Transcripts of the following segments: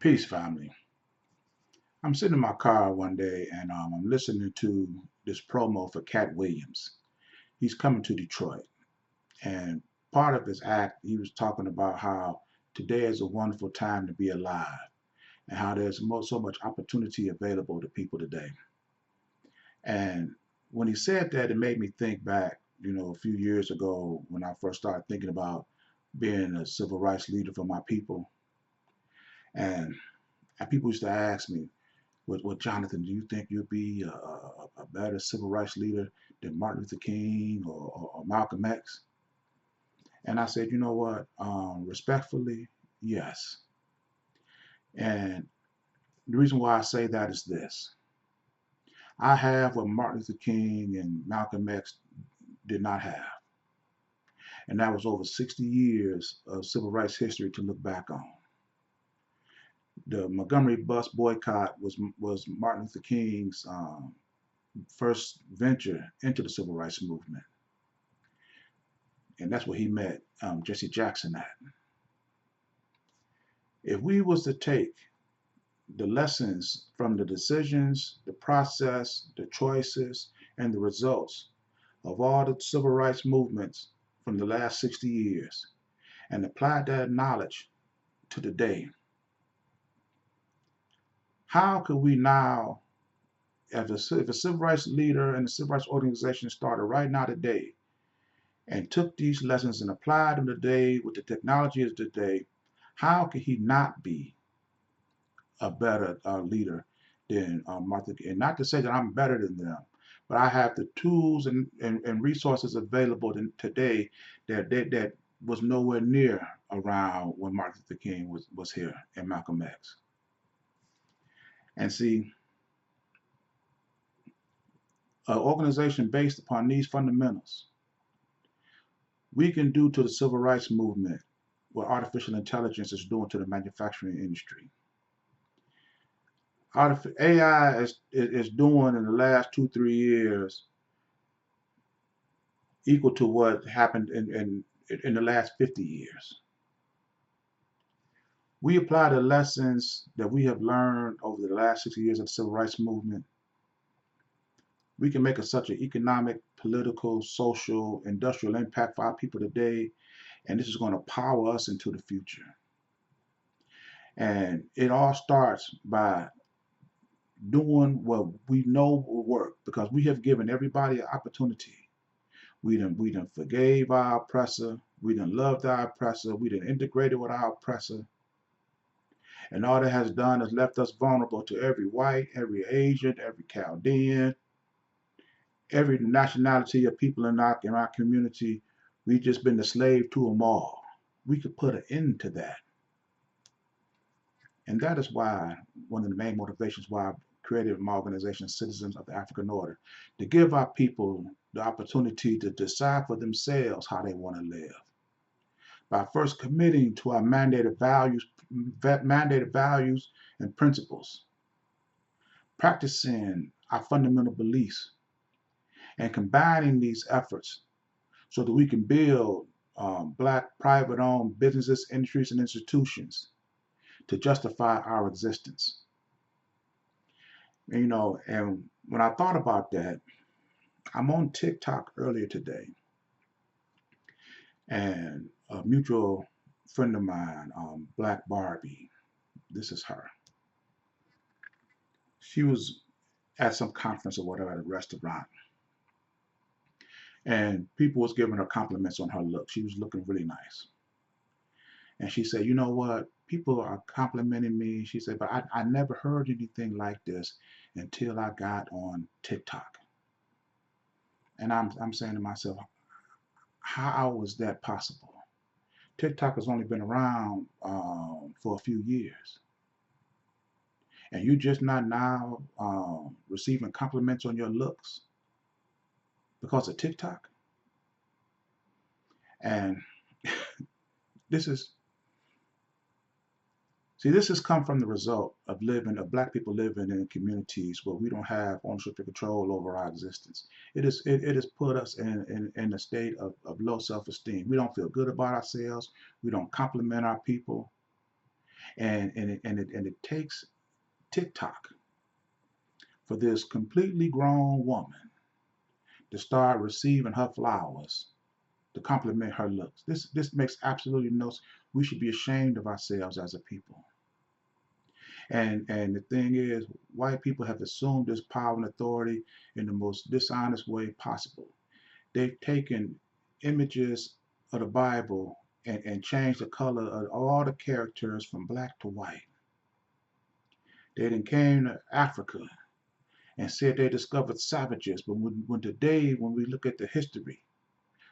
Peace, family. I'm sitting in my car one day and I'm listening to this promo for Cat Williams. He's coming to Detroit. And part of his act, he was talking about how today is a wonderful time to be alive and how there's so much opportunity available to people today. And when he said that, it made me think back, a few years ago when I first started thinking about being a civil rights leader for my people. And, and people used to ask me, with Jonathan, do you think you'll be a better civil rights leader than Martin Luther King or Malcolm X? And I said, you know what? Respectfully, yes. And the reason why I say that is this. I have what Martin Luther King and Malcolm X did not have. And that was over 60 years of civil rights history to look back on. The Montgomery bus boycott was Martin Luther King's first venture into the civil rights movement. And that's where he met Jesse Jackson at. If we was to take the lessons from the decisions, the process, the choices, and the results of all the civil rights movements from the last 60 years and apply that knowledge to today, how could we now, if a civil rights leader and a civil rights organization started right now today and took these lessons and applied them today with the technology of today, how could he not be a better leader than Martha? And not to say that I'm better than them, but I have the tools and resources available today that was nowhere near around when Martin Luther King was here and Malcolm X. And see, an organization based upon these fundamentals, we can do to the civil rights movement what artificial intelligence is doing to the manufacturing industry. AI is doing in the last 2, 3 years equal to what happened in the last 50 years. We apply the lessons that we have learned over the last 60 years of the civil rights movement. We can make such an economic, political, social, industrial impact for our people today, and this is going to power us into the future. And it all starts by doing what we know will work, because we have given everybody an opportunity. We done forgave our oppressor. We done loved our oppressor. We done integrated with our oppressor. And all that has done is left us vulnerable to every white, every Asian, every Chaldean, every nationality of people in our community. We've just been the slave to them all. We could put an end to that. And that is why one of the main motivations why I created my organization, Citizens of the African Order, to give our people the opportunity to decide for themselves how they want to live. By first committing to our mandated values and principles, practicing our fundamental beliefs, and combining these efforts so that we can build Black private-owned businesses, industries, and institutions to justify our existence. And when I thought about that, I'm on TikTok earlier today, and a mutual friend of mine, Black Barbie, this is her. She was at some conference or whatever at a restaurant, and people was giving her compliments on her look. She was looking really nice. And she said, you know what? People are complimenting me. She said, but I never heard anything like this until I got on TikTok. And I'm saying to myself, how was that possible? TikTok has only been around for a few years. And you just not now receiving compliments on your looks because of TikTok? And this is this has come from the result of Black people living in communities where we don't have ownership and control over our existence. It has put us in a state of low self-esteem. We don't feel good about ourselves. We don't compliment our people. And it takes TikTok for this completely grown woman to start receiving her flowers to compliment her looks. This makes absolutely no sense. We should be ashamed of ourselves as a people. And the thing is, white people have assumed this power and authority in the most dishonest way possible. They've taken images of the Bible and changed the color of all the characters from black to white. They then came to Africa and said they discovered savages, but when today, when we look at the history,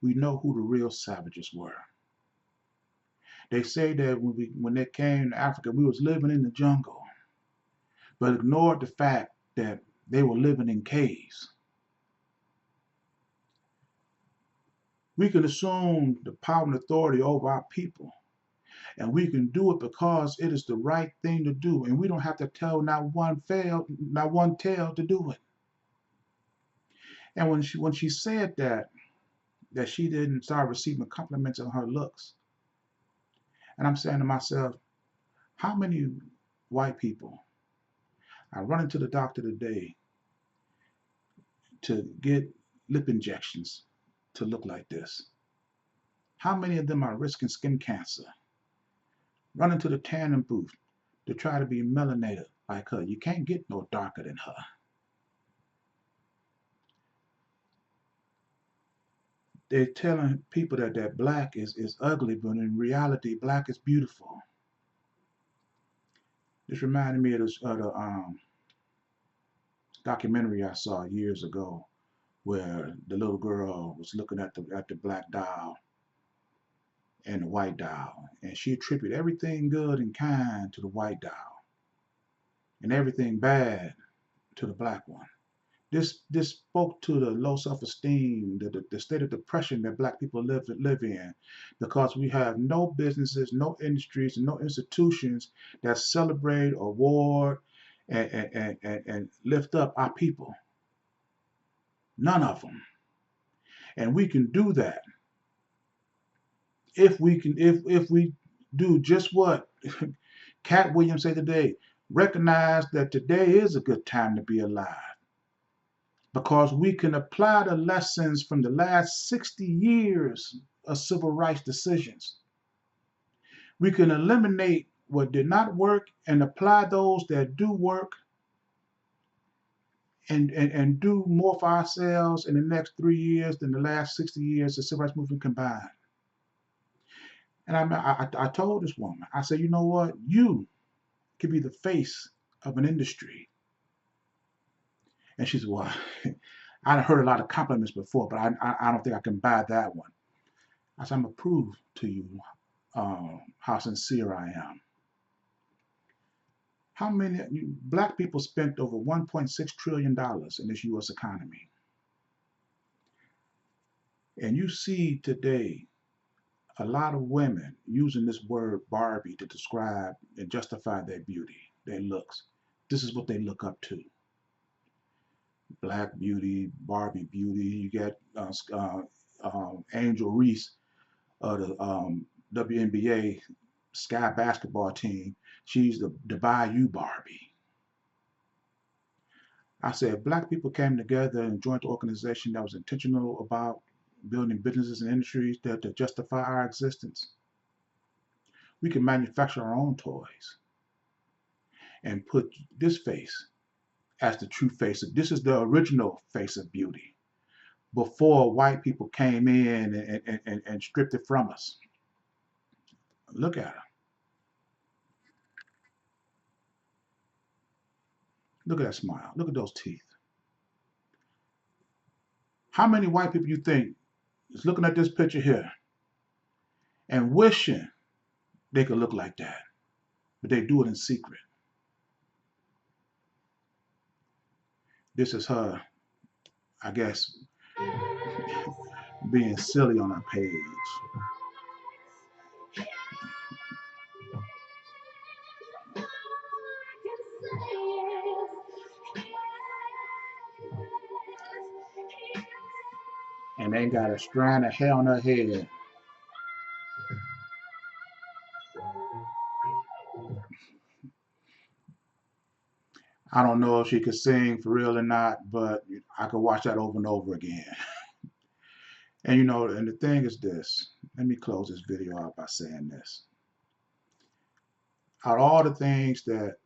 we know who the real savages were. They say that when they came to Africa, we was living in the jungle, but ignored the fact that they were living in caves. We can assume the power and authority over our people, and we can do it because it is the right thing to do, and we don't have to tell not one tale to do it. And when she said that she didn't start receiving compliments on her looks, and I'm saying to myself, how many white people I run into the doctor today to get lip injections to look like this? How many of them are risking skin cancer? Run into the tanning booth to try to be melanated like her. You can't get no darker than her. They're telling people that black is ugly, but in reality, black is beautiful. This reminded me of the documentary I saw years ago where the little girl was looking at the black doll and the white doll, and she attributed everything good and kind to the white doll and everything bad to the black one. This spoke to the low self-esteem, the state of depression that black people live in, because we have no businesses, no industries, and no institutions that celebrate, award, and lift up our people. None of them. And we can do that if we do just what Cat Williams said today. Recognize that today is a good time to be alive, because we can apply the lessons from the last 60 years of civil rights decisions. We can eliminate what did not work and apply those that do work, and do more for ourselves in the next 3 years than the last 60 years of civil rights movement combined. And I told this woman, I said, you know what? You could be the face of an industry. And she said, well, I've heard a lot of compliments before, but I don't think I can buy that one. I said, I'm going to prove to you how sincere I am. How many black people spent over $1.6 trillion in this U.S. economy? And you see today a lot of women using this word Barbie to describe and justify their beauty, their looks. This is what they look up to. Black beauty, Barbie beauty. You get Angel Reese of the WNBA Sky basketball team. She's the Bayou Barbie. I said, black people came together and joined the organization that was intentional about building businesses and industries that to justify our existence. We can manufacture our own toys and put this face as the true face of, this is the original face of beauty before white people came in and stripped it from us. Look at her. Look at that smile. Look at those teeth. How many white people you think is looking at this picture here and wishing they could look like that, but they do it in secret? This is her, I guess, being silly on her page. And they got a strand of hair on her head. I don't know if she could sing for real or not, but I could watch that over and over again. And you know, and the thing is this, let me close this video out by saying this. Out of all the things that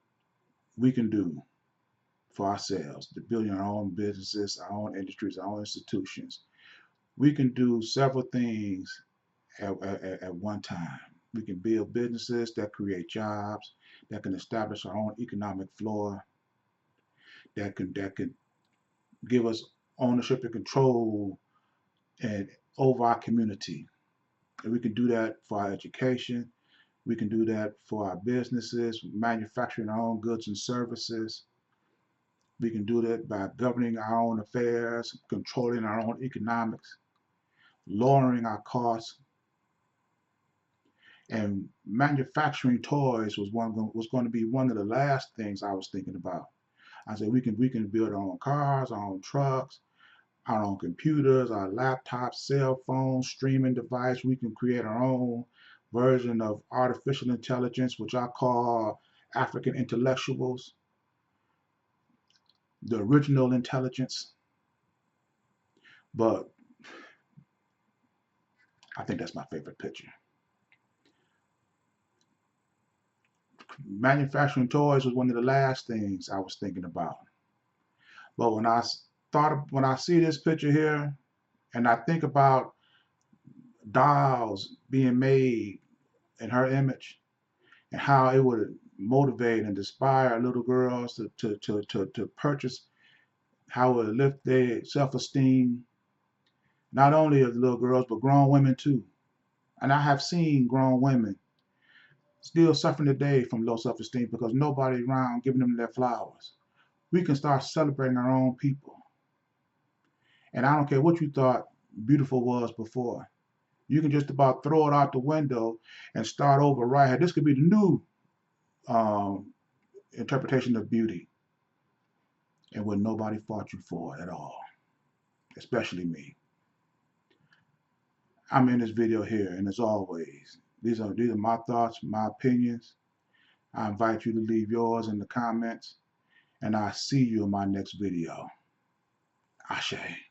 we can do for ourselves, to building our own businesses, our own industries, our own institutions, we can do several things at one time. We can build businesses that create jobs, that can establish our own economic floor, that can give us ownership and control and over our community. And we can do that for our education. We can do that for our businesses, manufacturing our own goods and services. We can do that by governing our own affairs, controlling our own economics, lowering our costs. And manufacturing toys was going to be one of the last things I was thinking about. I said we can build our own cars, our own trucks, our own computers, our laptops, cell phones, streaming device. We can create our own version of artificial intelligence, which I call African intellectuals, the original intelligence. But I think that's my favorite picture. Manufacturing toys was one of the last things I was thinking about. But when I see this picture here and I think about dolls being made in her image and how it would motivate and inspire little girls to purchase, how it would lift their self-esteem, not only of little girls, but grown women too. And I have seen grown women still suffering today from low self-esteem because nobody around giving them their flowers. We can start celebrating our own people. And I don't care what you thought beautiful was before. You can just about throw it out the window and start over right here. This could be the new um, interpretation of beauty and what nobody fought you for at all, especially me. I'm in this video here, and as always, these are my thoughts, my opinions. I invite you to leave yours in the comments, and I'll see you in my next video. Ashe.